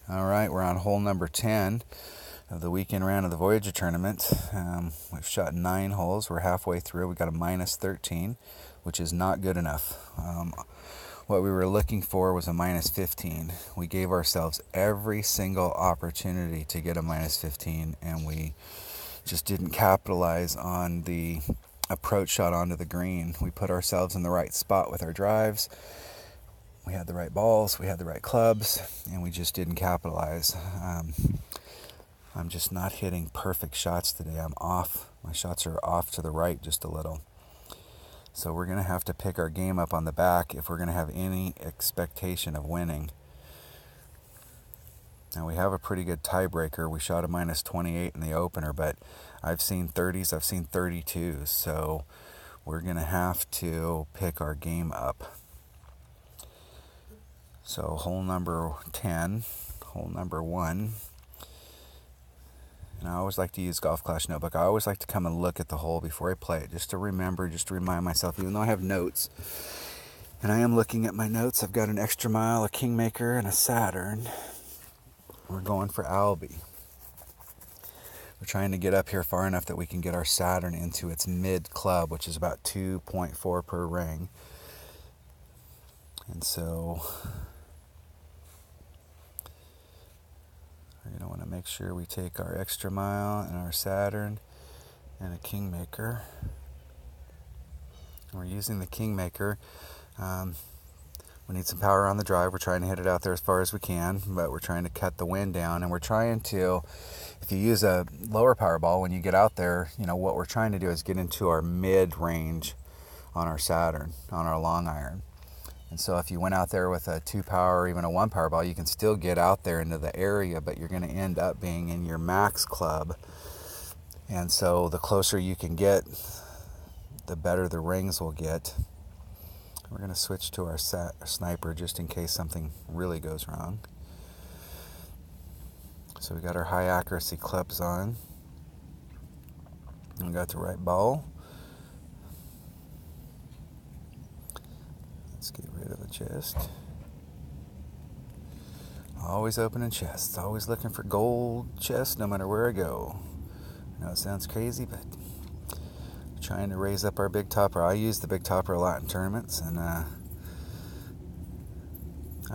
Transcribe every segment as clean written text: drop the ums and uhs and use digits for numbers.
All right, we're on hole number 10 of the weekend round of the Voyager tournament. We've shot 9 holes. We're halfway through. We got a minus 13, which is not good enough. What we were looking for was a minus 15. We gave ourselves every single opportunity to get a minus 15, and we just didn't capitalize on the approach shot onto the green. We put ourselves in the right spot with our drives. We had the right balls, we had the right clubs, and we just didn't capitalize. I'm just not hitting perfect shots today. I'm off. My shots are off to the right just a little. So we're going to have to pick our game up on the back if we're going to have any expectation of winning. Now we have a pretty good tiebreaker. We shot a minus 28 in the opener, but I've seen 30s, I've seen 32s. So we're going to have to pick our game up. So hole number 10, hole number 1. And I always like to use Golf Clash Notebook. I always like to come and look at the hole before I play it, just to remember, just to remind myself, even though I have notes. And I am looking at my notes. I've got an extra mile, a Kingmaker, and a Saturn. We're going for Albie. We're trying to get up here far enough that we can get our Saturn into its mid club, which is about 2.4 per ring. And so we're going to want to make sure we take our extra mile and our Saturn and a Kingmaker. And we're using the Kingmaker. We need some power on the drive. We're trying to hit it out there as far as we can, but we're trying to cut the wind down. And we're trying to, if you use a lower power ball, when you get out there, what we're trying to do is get into our mid-range on our Saturn, on our long iron. And so if you went out there with a 2 power or even a 1 power ball, you can still get out there into the area, but you're going to end up being in your max club. And so the closer you can get, the better the rings will get. We're going to switch to our sniper just in case something really goes wrong. So we got our high accuracy clubs on. We got the right ball. Let's get rid of the chest. Always opening chests. Always looking for gold chests no matter where I go. I know it sounds crazy, but trying to raise up our big topper. I use the big topper a lot in tournaments, and I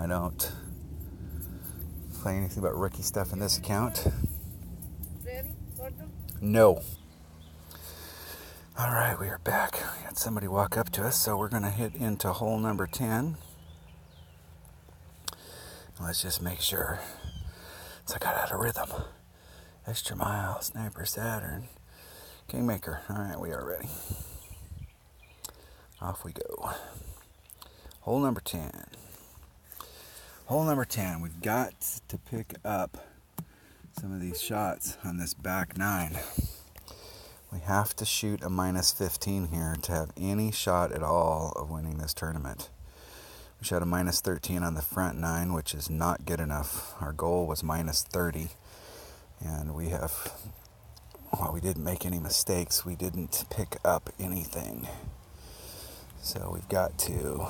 don't play anything but rookie stuff in this account. No. All right, we are back. We had somebody walk up to us, so we're going to hit into hole number 10. Let's just make sure. So I got out of rhythm. Extra mile, sniper, Saturn, Kingmaker. All right, we are ready. Off we go. Hole number 10. Hole number 10. We've got to pick up some of these shots on this back 9. We have to shoot a minus 15 here to have any shot at all of winning this tournament. We shot a minus 13 on the front 9, which is not good enough. Our goal was minus 30. And we didn't make any mistakes. We didn't pick up anything. So we've got to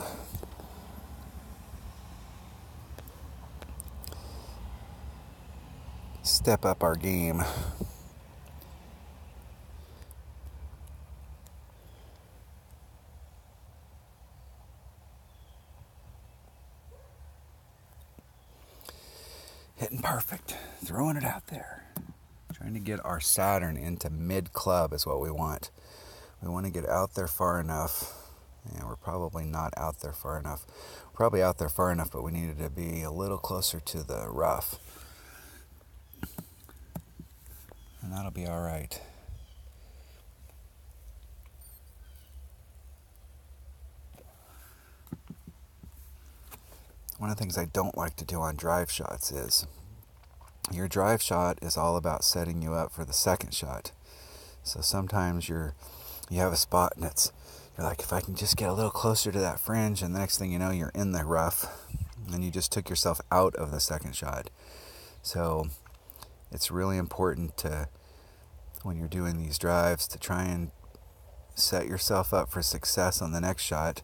step up our game. Hitting perfect, throwing it out there. Trying to get our Saturn into mid-club is what we want. We want to get out there far enough. And we're probably not out there far enough. We're probably out there far enough, but we needed to be a little closer to the rough. And that'll be all right. One of the things I don't like to do on drive shots is your drive shot is all about setting you up for the second shot. So sometimes you have a spot and you're like, if I can just get a little closer to that fringe, and the next thing you know, you're in the rough and you just took yourself out of the second shot. So it's really important to, when you're doing these drives, to try and set yourself up for success on the next shot.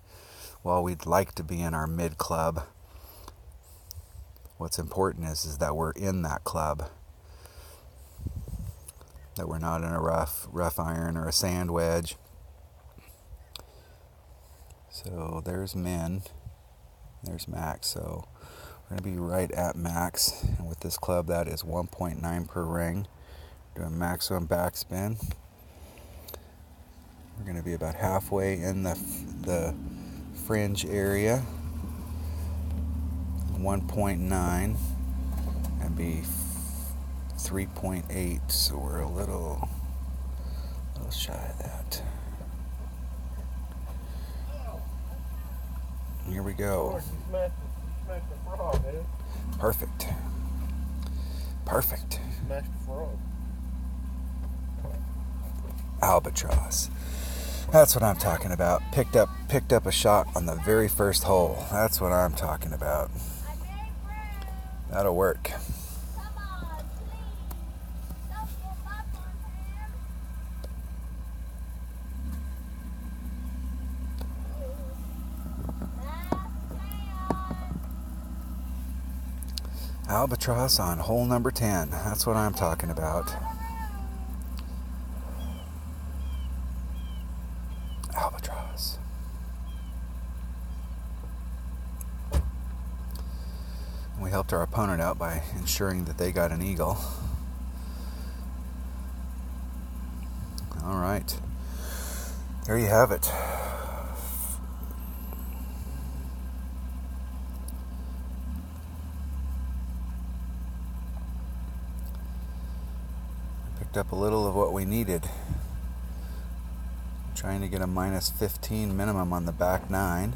While we'd like to be in our mid club, What's important is that we're in that club, that we're not in a rough iron or a sand wedge. So there's min, there's max. So we're going to be right at max. And with this club, that is 1.9 per ring. Doing maximum backspin. We're going to be about halfway in the fringe area. 1.9 and be 3.8, so we're a little shy of that. Here we go. Perfect. Perfect. Albatross. That's what I'm talking about. Picked up a shot on the very first hole. That's what I'm talking about. That'll work. Albatross on hole number 10. That's what I'm talking about. Albatross. We helped our opponent out by ensuring that they got an eagle. All right. There you have it. Picked up a little of what we needed. Trying to get a minus 15 minimum on the back 9.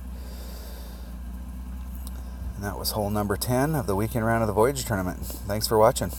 And that was hole number 10 of the weekend round of the Voyager tournament. Thanks for watching.